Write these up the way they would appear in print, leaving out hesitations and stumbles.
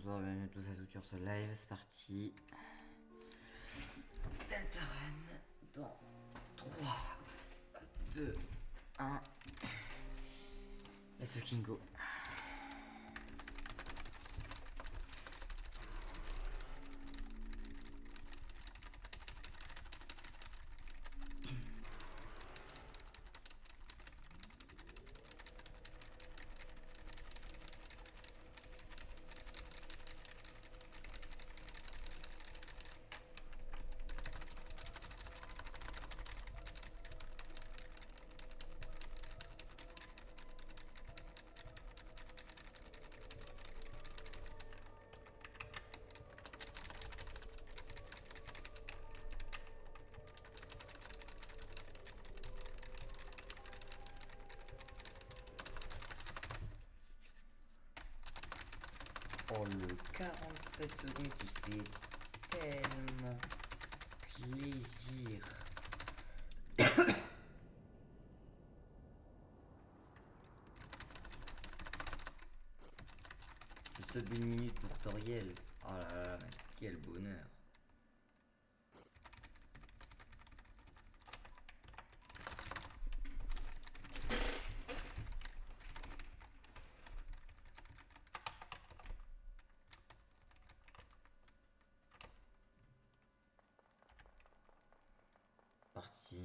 bonsoir, bienvenue à tous à toutes sur ce live, c'est parti. Deltarune dans 3, 2, 1. Let's fucking go. Oh, le 47 secondes qui fait tellement plaisir. Je sub une minute pour Toriel. Oh là là, mais quel bonheur. Parti.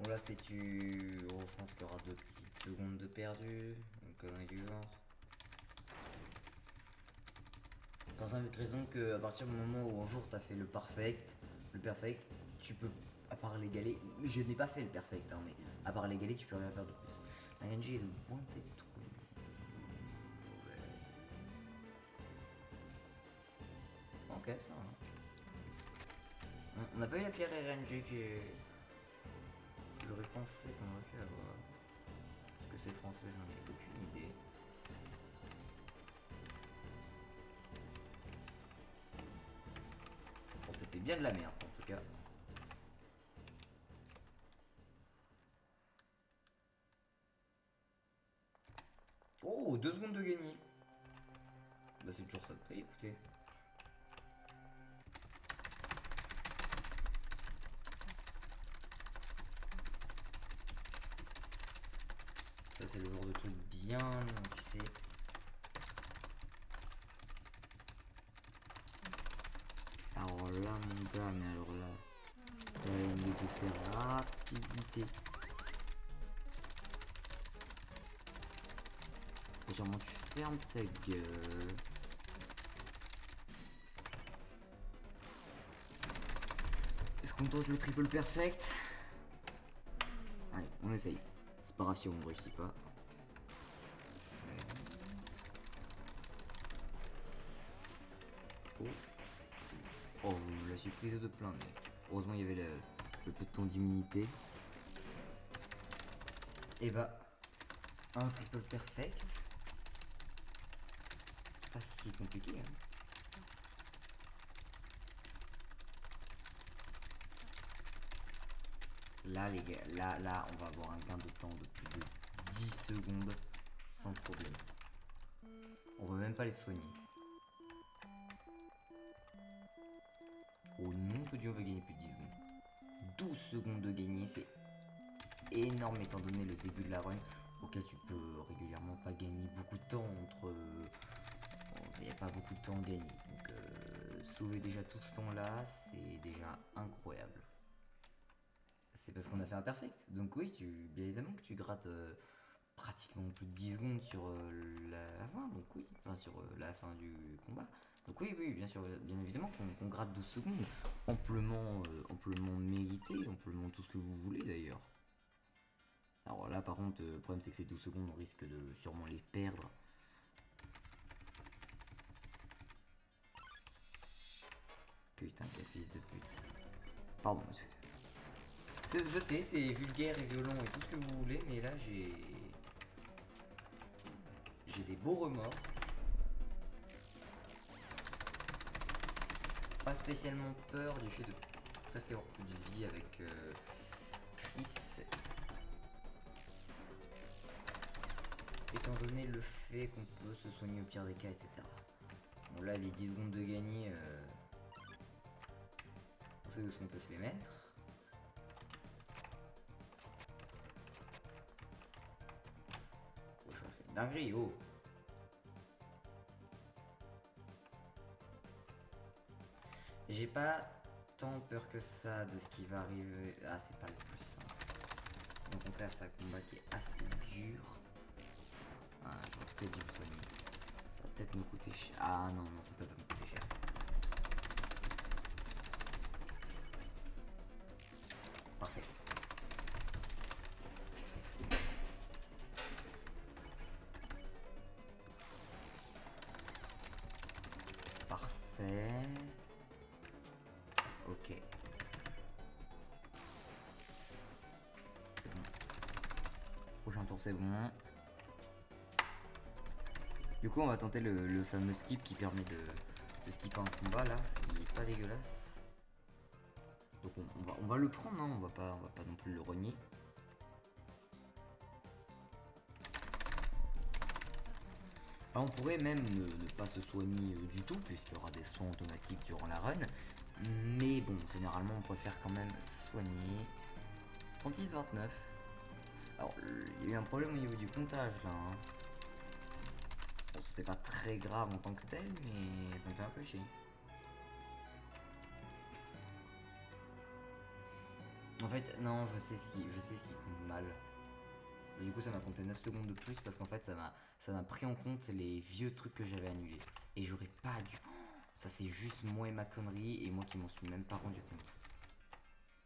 Bon là c'est tu... Oh, je pense qu'il y aura 2 petites secondes de perdu, une connerie du genre. Pour simple raison que à partir du moment où un jour t'as fait le perfect, tu peux, à part l'égaler, je n'ai pas fait le perfect, hein, mais à part l'égaler tu peux rien faire de plus. ING est loin d'être trop mauvais. Ok, ça va. On n'a pas eu la pierre RNG que j'aurais pensé qu'on aurait pu avoir. Parce que c'est français, j'en ai aucune idée. Bon, c'était bien de la merde, en tout cas. Oh, 2 secondes de gagner. Bah, c'est toujours ça de prix, écoutez. Ça, c'est le genre de truc bien long, tu sais. Alors là, mon gars, mais alors là, ça va aller de ses rapidités. Légèrement, tu fermes ta gueule. Est-ce qu'on tente le triple perfect? Allez, on essaye. C'est pas grave si on ne réussit pas. Oh. Oh, je la suis prise de plein, mais heureusement il y avait le peu de temps d'immunité. Et bah, un triple perfect. C'est pas si compliqué, hein. Là les gars, là on va avoir un gain de temps de plus de 10 secondes sans problème. On va même pas les soigner. Au nom de Dieu, on va gagner plus de 10 secondes. 12 secondes de gagner, c'est énorme étant donné le début de la run. auquel tu peux régulièrement pas gagner beaucoup de temps entre... Il n'y a pas beaucoup de temps à gagner. Donc sauver déjà tout ce temps-là, c'est déjà incroyable. C'est parce qu'on a fait un perfect. Donc oui, bien évidemment que tu grattes pratiquement plus de 10 secondes sur la fin. Donc oui, enfin sur la fin du combat. Donc oui, oui, bien sûr, bien évidemment qu'on gratte 12 secondes. Amplement mérité, amplement tout ce que vous voulez d'ailleurs. Alors là par contre, le problème c'est que ces 12 secondes, on risque de sûrement les perdre. Putain, quel fils de pute. Pardon, monsieur. Je sais, c'est vulgaire et violent et tout ce que vous voulez, mais là j'ai des beaux remords. Pas spécialement peur du fait de presque avoir plus de vie avec Chris. Étant donné le fait qu'on peut se soigner au pire des cas, etc. Bon là les 10 secondes de gagner, on sait où est-ce qu'on peut se les mettre. Oh, c'est dinguerie, oh. J'ai pas tant peur que ça de ce qui va arriver. Ah, c'est pas le plus simple. Au contraire, c'est un combat qui est assez dur. Ah, j'aurais peut-être dû me soigner. Ça va peut-être me coûter cher. Ah non, non, ça peut pas me coûter cher. Parfait. Parfait. Ok. C'est bon. Prochain tour, c'est bon. Du coup, on va tenter le fameux skip qui permet de skipper un combat là. Il est pas dégueulasse. Donc on va le prendre, hein. On va pas non plus le renier. Alors, on pourrait même ne pas se soigner du tout, puisqu'il y aura des soins automatiques durant la run. Mais bon, généralement, on préfère quand même se soigner. 36-29. Alors, il y a eu un problème au niveau du comptage là. Hein. Bon, c'est pas très grave en tant que tel, mais ça me fait un peu chier. En fait, non, je sais ce qui compte mal. Du coup, ça m'a compté 9 secondes de plus parce qu'en fait, ça m'a pris en compte les vieux trucs que j'avais annulés. Et j'aurais pas dû. Ça, c'est juste moi et ma connerie et moi qui m'en suis même pas rendu compte.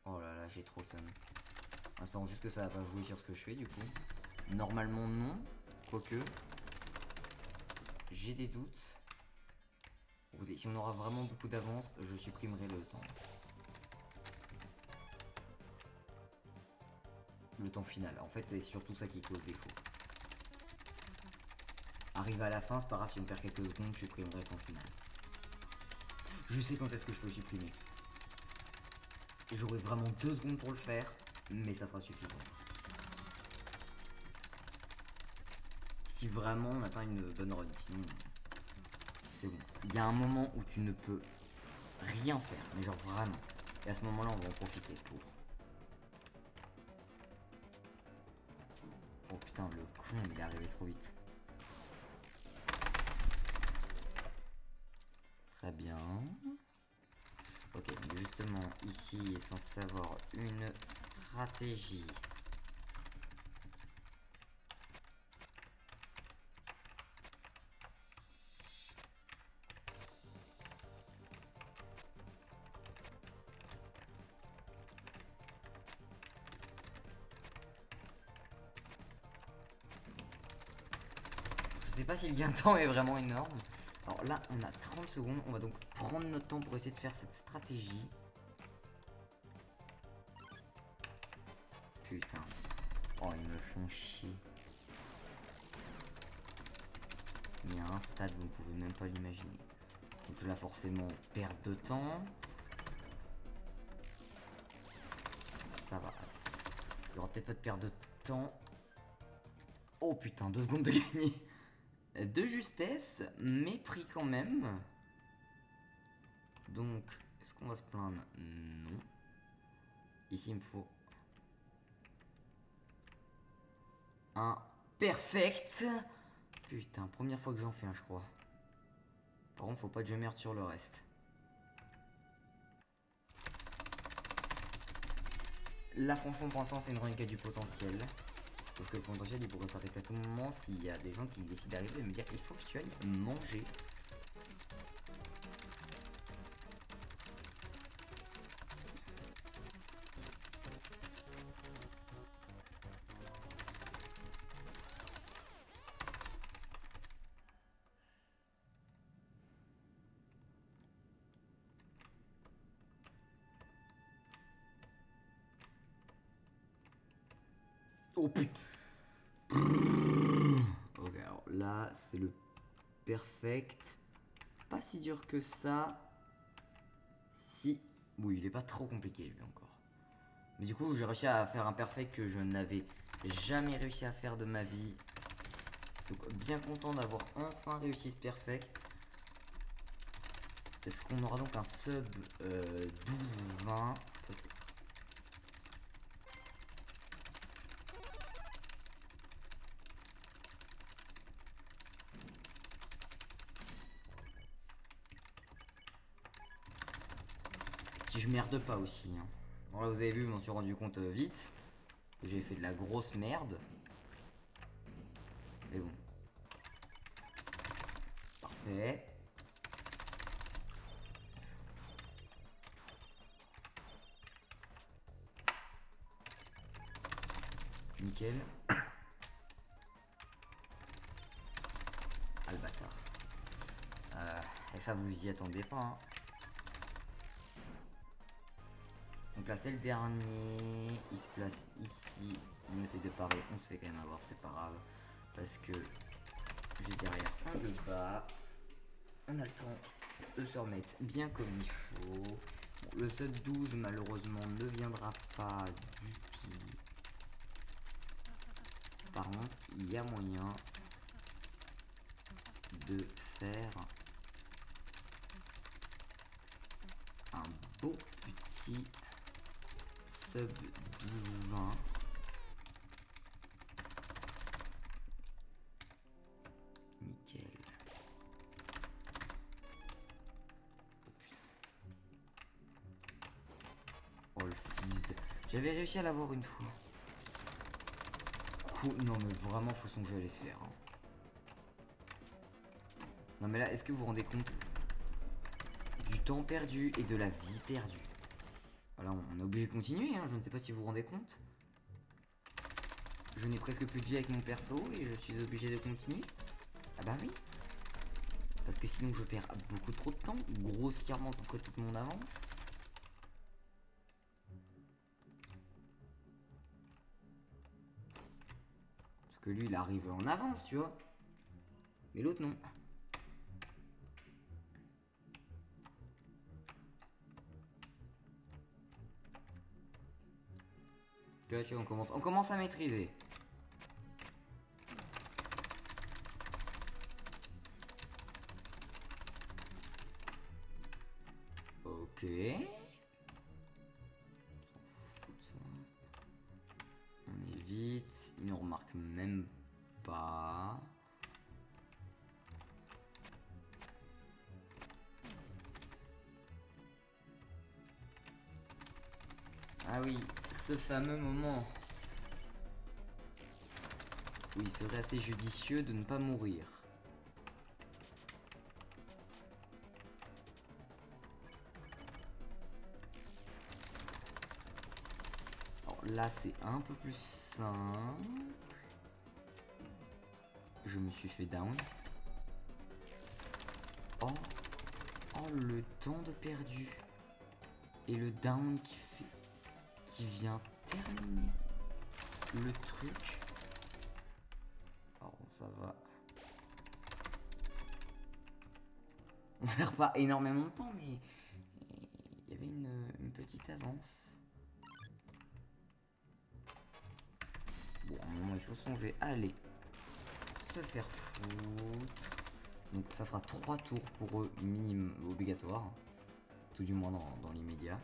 Oh là là, j'ai trop le seum. Espérons juste que ça va pas jouer sur ce que je fais du coup. Normalement, non. Quoique. J'ai des doutes. Écoutez, si on aura vraiment beaucoup d'avance, je supprimerai le temps. Le temps final. En fait, c'est surtout ça qui cause défaut. Arrive à la fin, c'est pas grave si on perd quelques secondes, je supprimerai le temps final. Je sais quand est-ce que je peux le supprimer. J'aurai vraiment 2 secondes pour le faire, mais ça sera suffisant. Si vraiment on atteint une bonne run, sinon c'est bon. Il y a un moment où tu ne peux rien faire, mais genre vraiment. Et à ce moment-là, on va en profiter pour. Oh putain, le con, il est arrivé trop vite. Très bien. Ok, donc justement, ici il est censé avoir une stratégie. Je sais pas si le gain de temps est vraiment énorme. Alors là, on a 30 secondes. On va donc prendre notre temps pour essayer de faire cette stratégie. Putain. Oh, ils me font chier. Il y a un stade, vous ne pouvez même pas l'imaginer. Donc là, forcément, perte de temps. Ça va. Il y aura peut-être pas de perte de temps. Oh putain, 2 secondes de gagner. De justesse, mais pris quand même. Donc, est-ce qu'on va se plaindre? Non. Ici, il me faut un perfect. Putain, première fois que j'en fais un, je crois. Par contre, faut pas que je merde sur le reste. Là, franchement, pour l'instant, c'est une run qui a du potentiel. Sauf que le potentiel, il pourrait s'arrêter à tout moment s'il y a des gens qui décident d'arriver et me dire il faut que tu ailles manger. Oh putain. Ok, alors là, c'est le perfect. Pas si dur que ça. Si. Oui, il est pas trop compliqué lui encore. Mais du coup, j'ai réussi à faire un perfect que je n'avais jamais réussi à faire de ma vie. Donc, bien content d'avoir enfin réussi ce perfect. Est-ce qu'on aura donc un sub 12-20 peut-être? Si je merde pas aussi. Hein. Bon là vous avez vu, je m'en suis rendu compte vite. Que j'ai fait de la grosse merde. Mais bon. Parfait. Nickel. Ah le bâtard. Et ça vous y attendez pas. Hein. Donc là c'est le dernier. Il se place ici. On essaie de parer. On se fait quand même avoir. C'est pas grave. Parce que juste derrière on le bat. On a le temps de se remettre bien comme il faut. Bon, le sub 12 malheureusement ne viendra pas du tout. Par contre, il y a moyen de faire un beau petit sub 12-20. Nickel. Oh putain. Oh le fils de... J'avais réussi à l'avoir une fois. Non mais vraiment faut songer à les se faire. Hein. Non mais là, est-ce que vous vous rendez compte du temps perdu et de la vie perdue? Voilà, on est obligé de continuer, hein. Je ne sais pas si vous vous rendez compte. Je n'ai presque plus de vie avec mon perso et je suis obligé de continuer. Ah bah oui. Parce que sinon je perds beaucoup trop de temps, grossièrement contre toute mon avance. Parce que lui il arrive en avance, tu vois. Mais l'autre non. Tu vois, on commence à maîtriser. Ok. On évite. Il ne remarque même pas. Ah oui, ce fameux moment où il serait assez judicieux de ne pas mourir. Alors là, c'est un peu plus simple. Je me suis fait down. Oh, oh le temps de perdu. Et le down qui vient terminer le truc. Alors ça va. On perd pas énormément de temps, mais il y avait une petite avance. Bon, à un moment, il faut songer. Allez, se faire foutre. Donc ça sera 3 tours pour eux, minimum obligatoire. Tout du moins dans l'immédiat.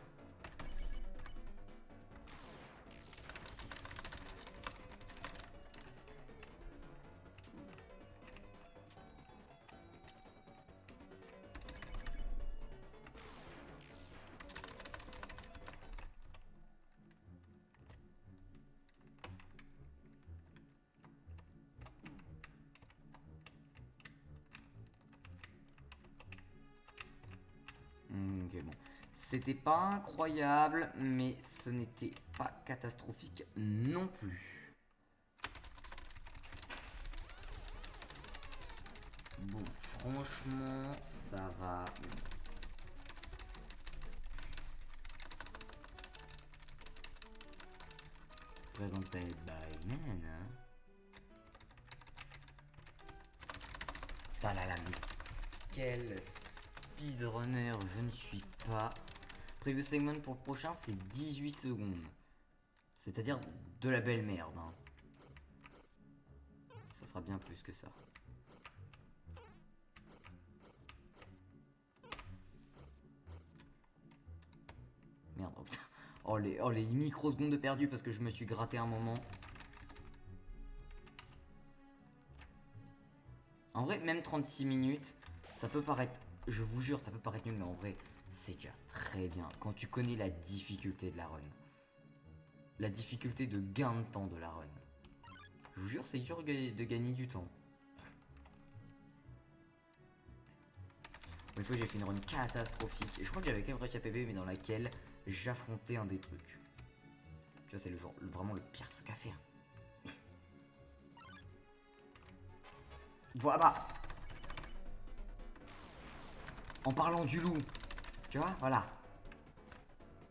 Ok, bon. C'était pas incroyable, mais ce n'était pas catastrophique non plus. Bon, franchement, ça va. Présenté by Nana. Ah là là, mais quel speedrunner je ne suis pas. Preview segment pour le prochain, c'est 18 secondes. C'est-à-dire de la belle merde. Hein. Ça sera bien plus que ça. Merde, oh putain. Oh les microsecondes de perdu parce que je me suis gratté un moment. En vrai, même 36 minutes, ça peut paraître, je vous jure, ça peut paraître nul, mais en vrai, c'est déjà très bien quand tu connais la difficulté de la run. La difficulté de gain de temps de la run. Je vous jure, c'est dur de gagner du temps. Une fois, j'ai fait une run catastrophique. Je crois que j'avais quand même réussi à PB, mais dans laquelle j'affrontais un des trucs. Tu vois, c'est vraiment le pire truc à faire. Voilà. En parlant du loup. Tu vois, voilà.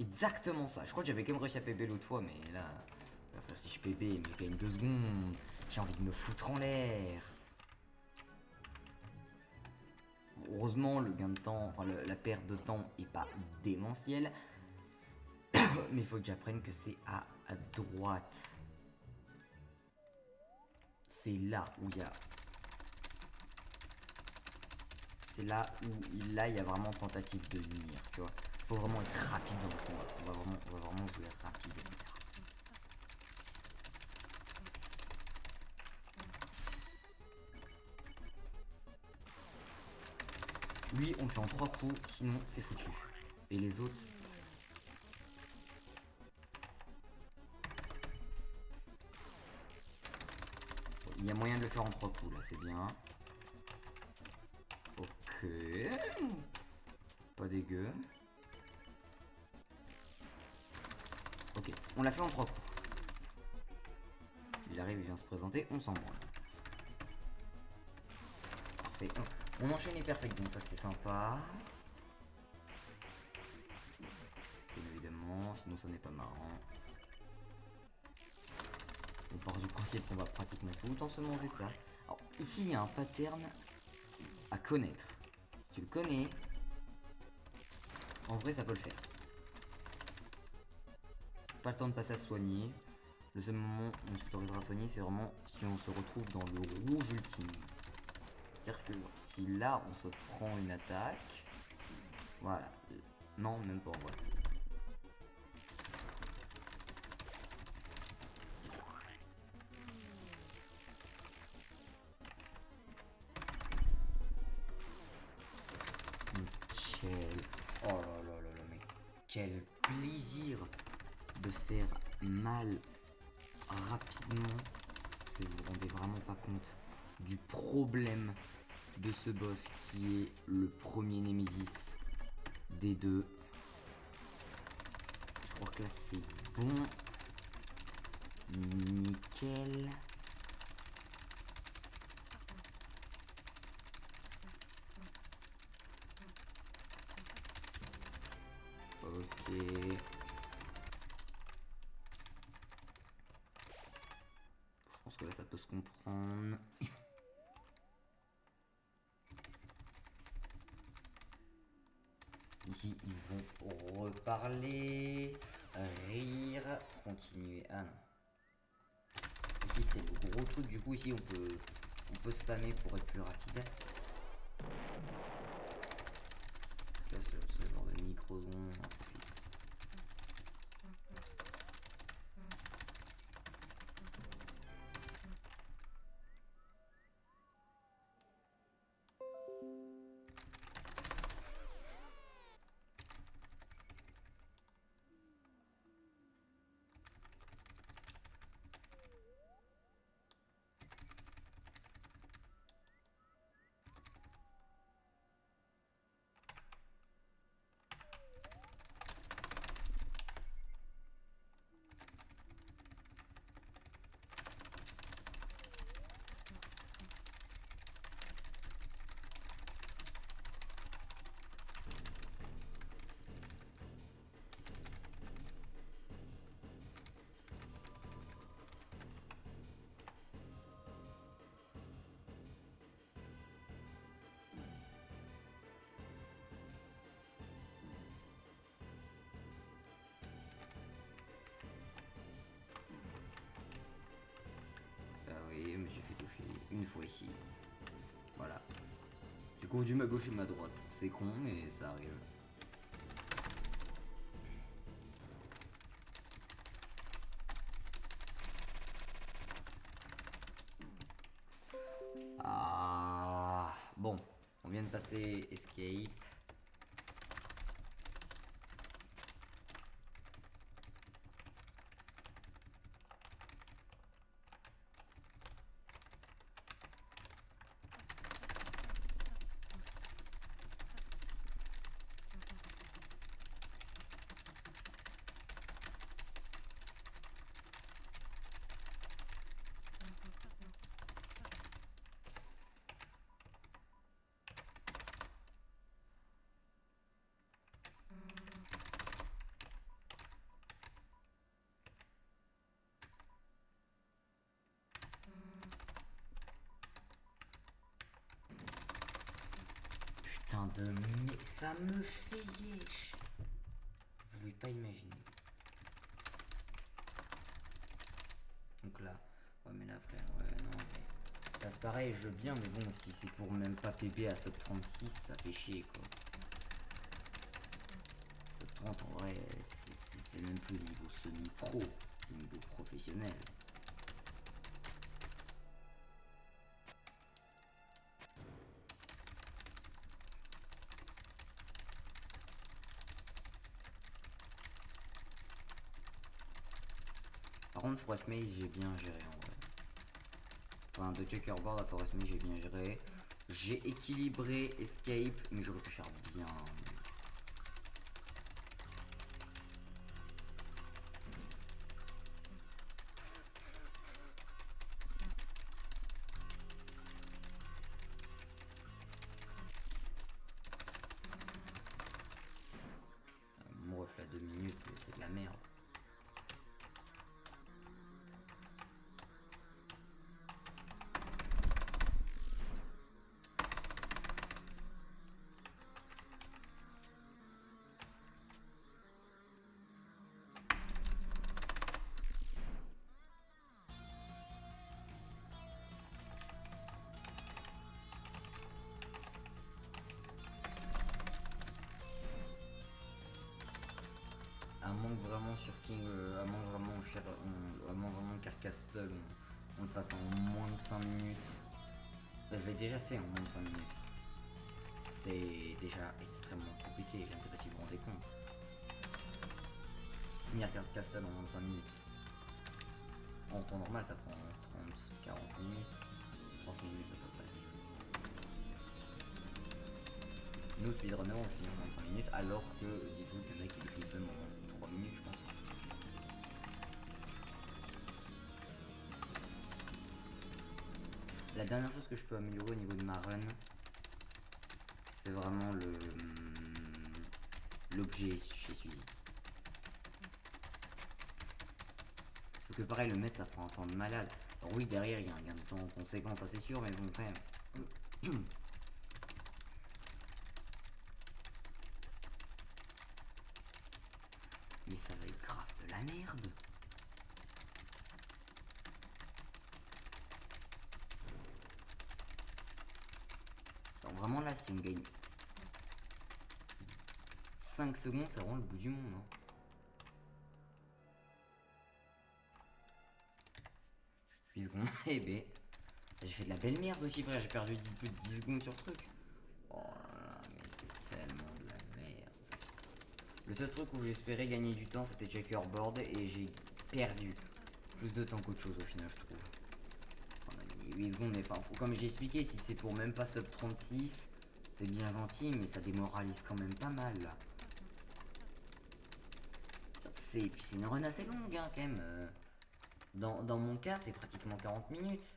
Exactement ça. Je crois que j'avais quand même réussi à PB l'autre fois, mais là... si je PB, mais je gagne 2 secondes. J'ai envie de me foutre en l'air. Heureusement, le gain de temps, enfin la perte de temps est pas démentielle. Mais il faut que j'apprenne que c'est à droite. C'est là où il y a... C'est là où il y a vraiment tentative de nuire, tu vois. Faut vraiment être rapide dans le combat. On va vraiment jouer rapide, etc. Lui, on le fait en 3 coups, sinon c'est foutu. Et les autres... Il y a moyen de le faire en 3 coups, là, c'est bien. Ok. Pas dégueu. Ok, on l'a fait en 3 coups. Il arrive, il vient se présenter, on s'en branle. Parfait. On enchaîne les perfects, donc ça c'est sympa. Bien évidemment, sinon ça n'est pas marrant. On part du principe qu'on va pratiquement tout le temps se manger ça. Alors ici il y a un pattern à connaître. Si tu le connais, en vrai ça peut le faire. Pas le temps de passer à soigner. Le seul moment où on s'autorisera à soigner, c'est vraiment si on se retrouve dans le rouge ultime. C'est-à-dire que si là on se prend une attaque, voilà. Non, même pas en vrai. Oh là là là là, mais quel plaisir de faire mal rapidement. Parce que vous vous rendez vraiment pas compte du problème de ce boss qui est le premier Nemesis des deux. Je crois que là c'est bon. Nickel. Ok. Je pense que là ça peut se comprendre. Ici ils vont reparler, rire, continuer. Ah non. Ici c'est le gros truc, du coup ici on peut spammer pour être plus rapide. Là, ce genre de micro-zone. fois ici. Voilà. J'ai confondu ma gauche et ma droite. C'est con, mais ça arrive. Ah, bon, on vient de passer escape. Putain de... Mais ça me fait yesh. Vous pouvez pas imaginer. Donc là... Ouais mais là frère, ouais non mais... Ça c'est pareil, je veux bien, mais bon, si c'est pour même pas PB à sub 36, ça fait chier quoi. Sub 30 en vrai, c'est même plus niveau semi-pro, c'est niveau professionnel. Par contre, Forest Maze, j'ai bien géré en vrai. Enfin, de checkerboard à Forest Maze, j'ai bien géré. J'ai équilibré Escape, mais j'aurais pu faire bien. Mon reflet à 2 minutes, c'est de la merde. À moins que vraiment sur King, à moins vraiment cher, à moins vraiment Carcastle, on le fasse en moins de 5 minutes. Je l'ai déjà fait en moins de 5 minutes. C'est déjà extrêmement compliqué, je ne sais pas si vous vous rendez compte. Finir Carcastle en moins de 5 minutes. En temps normal, ça prend 30, 40 minutes. 30 minutes à peu près. Nous, speedrunners, on finit en moins de 5 minutes, alors que, dites-vous que le mec, il finit même en 3 minutes, je pense. La dernière chose que je peux améliorer au niveau de ma run, c'est vraiment l'objet chez Suzy. Sauf que pareil, le mettre, ça prend un temps de malade. Alors oui, derrière, il y a un gain de temps en conséquence, ça c'est sûr, mais bon, quand même. Mais ça va être grave de la merde. Alors vraiment là, si on gagne 5 secondes, c'est vraiment le bout du monde. Hein. Secondes, eh ben, j'ai fait de la belle merde aussi, frère. J'ai perdu plus de 10 secondes sur le truc. Oh là là, mais c'est tellement de la merde. Le seul truc où j'espérais gagner du temps, c'était checkerboard et j'ai perdu plus de temps qu'autre chose au final, je trouve. On a mis 8 secondes, mais enfin, comme j'ai expliqué, si c'est pour même pas sub 36, t'es bien gentil, mais ça démoralise quand même pas mal là. Puis c'est une run assez longue, hein, quand même. Dans mon cas, c'est pratiquement 40 minutes.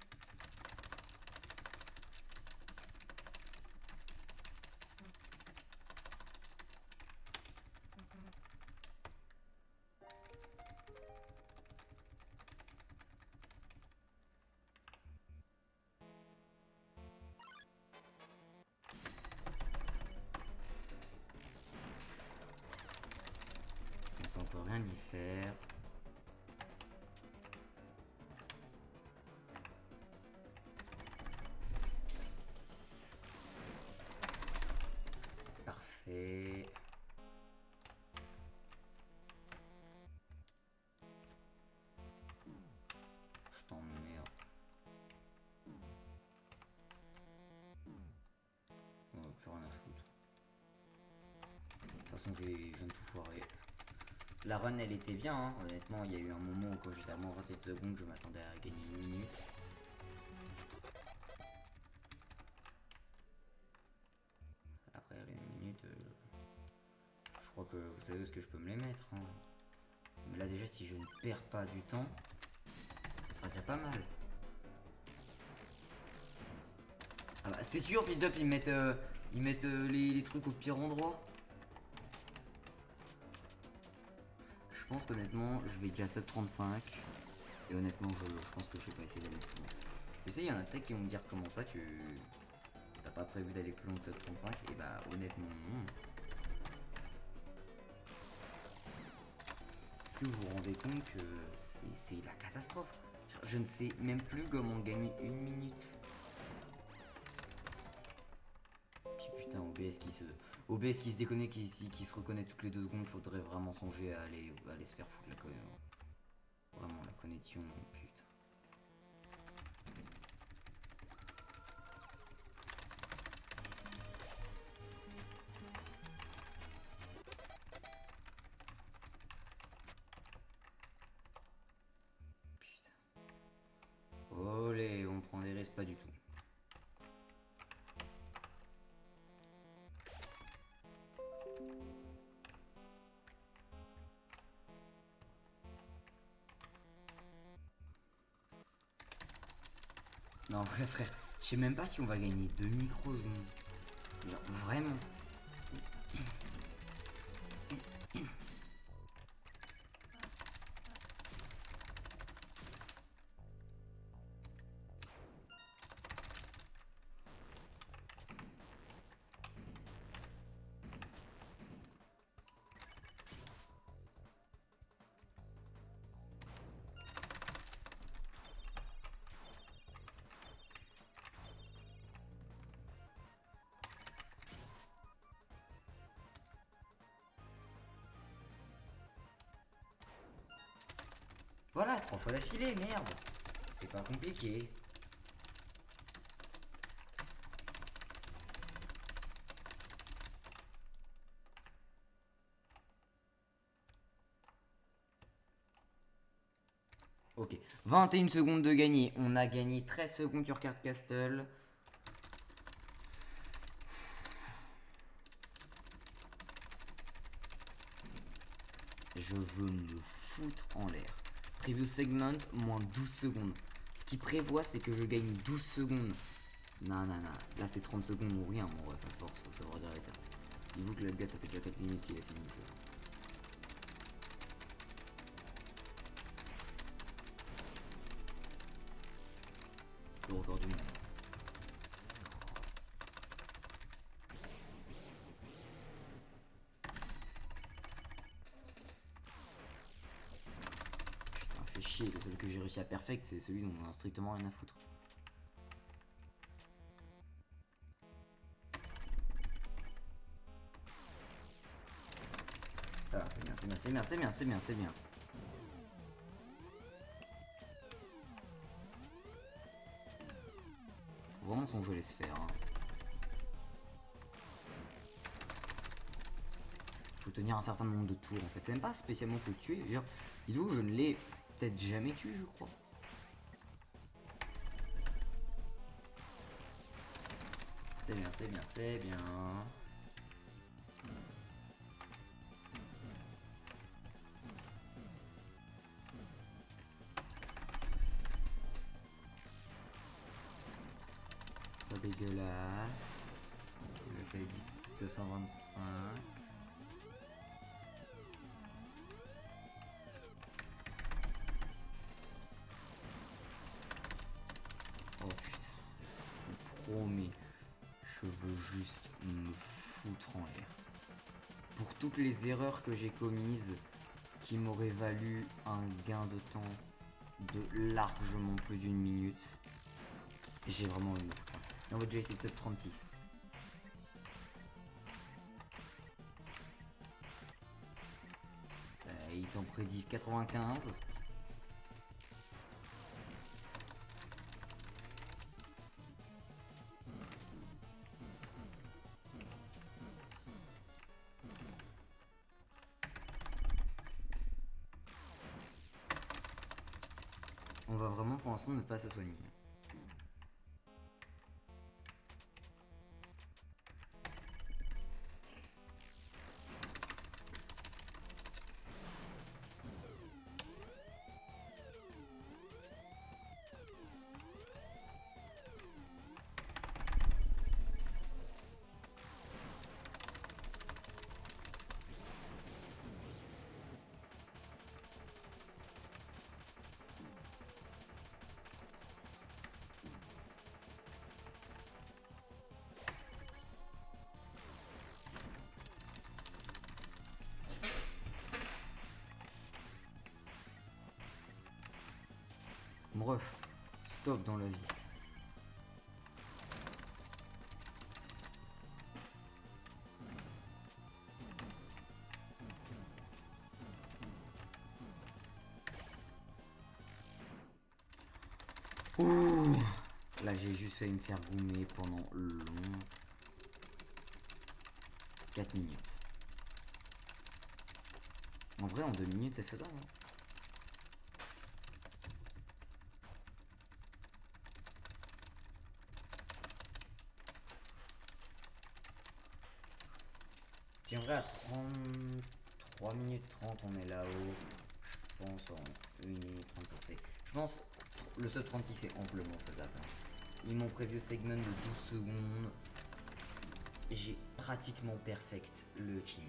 Ça, on peut rien y faire. je viens de tout foirer. La run elle était bien, hein. Honnêtement il y a eu un moment où quand j'étais à moins 27 secondes je m'attendais à gagner une minute. Après les minutes, je crois que vous savez où est-ce que je peux me les mettre. Hein. Mais là déjà si je ne perds pas du temps, ça sera déjà pas mal. Ah bah c'est sûr, Build-Up ils mettent les trucs au pire endroit. Je pense qu'honnêtement je vais déjà sub 35. Et honnêtement je pense que je vais pas essayer d'aller plus loin. Je sais, il y en a peut-être qui vont me dire comment ça tu t'as pas prévu d'aller plus loin que sub 35. Et bah honnêtement non. Est-ce que vous vous rendez compte que c'est la catastrophe? Je ne sais même plus comment gagner une minute. Puis putain, OBS qui se déconne, qui se reconnaît toutes les 2 secondes, faudrait vraiment songer à aller se faire foutre la connexion. Vraiment la connexion, putain. Olé, on prend des risques pas du tout. Non, vrai frère, je sais même pas si on va gagner 2 microsecondes. Genre, vraiment. Voilà, 3 fois d'affilée, merde. C'est pas compliqué. Ok, 21 secondes de gagné. On a gagné 13 secondes sur carte Castle. Je veux me foutre en l'air. Preview segment, moins 12 secondes. Ce qui prévoit, c'est que je gagne 12 secondes. Non, non, non. Là, c'est 30 secondes ou rien, mon ref, à force. Faut savoir dire l'état. Dis-vous que le gars, ça fait déjà 4 minutes qu'il a fini le jeu. Le record du monde. Putain, fait chier. Le seul que j'ai réussi à perfect, c'est celui dont on a strictement rien à foutre. Ça va, c'est bien, c'est bien, c'est bien, c'est bien, c'est bien, c'est bien. Faut vraiment son jeu laisse faire. Hein. Faut tenir un certain nombre de tours en fait. C'est même pas spécialement faut tuer. Dites-vous, je ne l'ai peut-être jamais tué, je crois. C'est bien, c'est bien, c'est bien. Pas dégueulasse. Le paye 225. Oh putain. Je vous promets. Je veux juste me foutre en l'air. Pour toutes les erreurs que j'ai commises qui m'auraient valu un gain de temps de largement plus d'une minute, j'ai vraiment envie de me foutre. Et on va déjà essayer de sub 36. Ils t'en prédisent 95. va vraiment pour l'instant ne pas se soigner. Bref, stop dans la vie. Ouh. Là j'ai juste failli me faire goumer pendant long 4 minutes. En vrai en 2 minutes c'est faisable hein. Si en vrai à 33 minutes 30 on est là-haut, je pense en 1 minute 30 ça se fait. Je pense le sub 36 est amplement faisable. Ils m'ont prévu segment de 12 secondes. J'ai pratiquement perfect le king.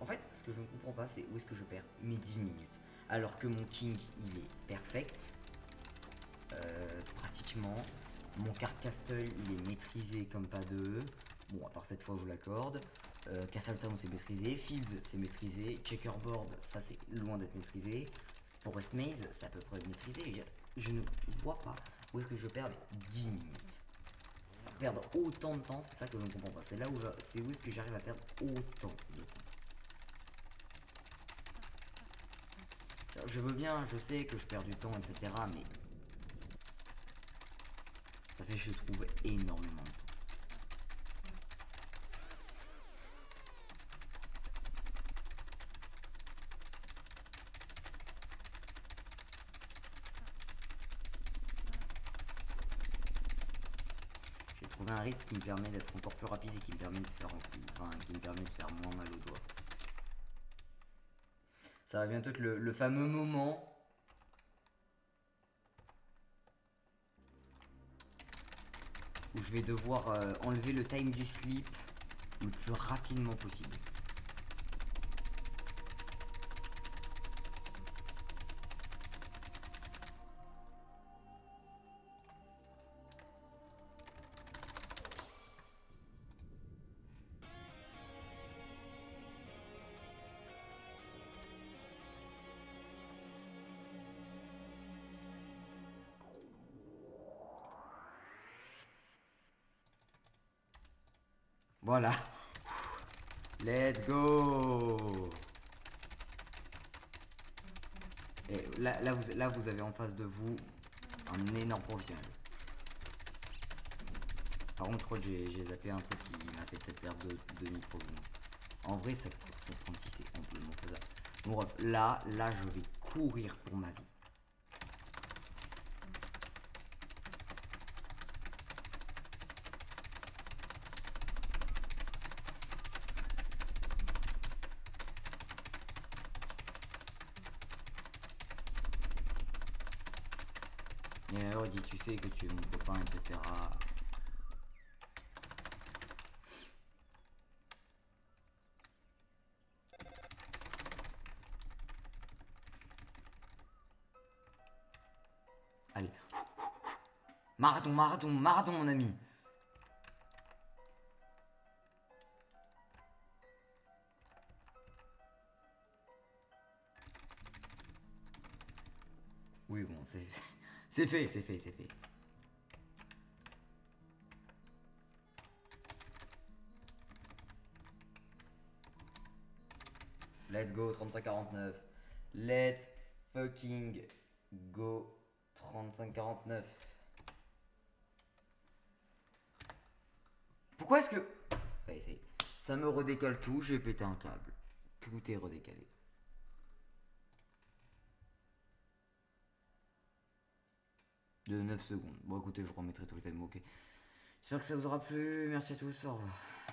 En fait, ce que je ne comprends pas, c'est où est-ce que je perds mes 10 minutes. Alors que mon king, il est perfect. Pratiquement. Mon card castle, il est maîtrisé comme pas deux. Bon, à part cette fois, je vous l'accorde. Castletown, c'est maîtrisé. Fields, c'est maîtrisé. Checkerboard, ça, c'est loin d'être maîtrisé. Forest Maze, c'est à peu près maîtrisé. Je ne vois pas où est-ce que je perds 10 minutes. Perdre autant de temps, c'est ça que je ne comprends pas. C'est là où c'est où est-ce que j'arrive à perdre autant de temps. Alors, je veux bien, je sais que je perds du temps, etc. Mais ça fait, je trouve, énormément de temps. J'ai trouvé un rythme qui me permet d'être encore plus rapide et qui me permet de faire, qui me permet de faire moins mal aux doigts. Ça va bientôt être le fameux moment où je vais devoir enlever le time du sleep le plus rapidement possible. Voilà. Let's go. Et là, vous avez en face de vous un énorme professionnel. Par contre, je crois que j'ai zappé un truc qui m'a fait peut-être perdre 2 microsecondes. En vrai, cette 36 est amplement faisable. Bon, bref, là, je vais courir pour ma vie. Et alors, il dit, tu sais que tu es mon copain, etc. Allez. Marathon, marathon, marathon, mon ami. Oui, bon, c'est fait, c'est fait, c'est fait. Let's go, 35-49. Let's fucking go, 35-49. Pourquoi est-ce que... Allez, ça me redécale tout, j'ai pété un câble. Tout est redécalé. de 9 secondes. Bon, écoutez, je remettrai tout le time, ok. J'espère que ça vous aura plu. Merci à tous. Au revoir.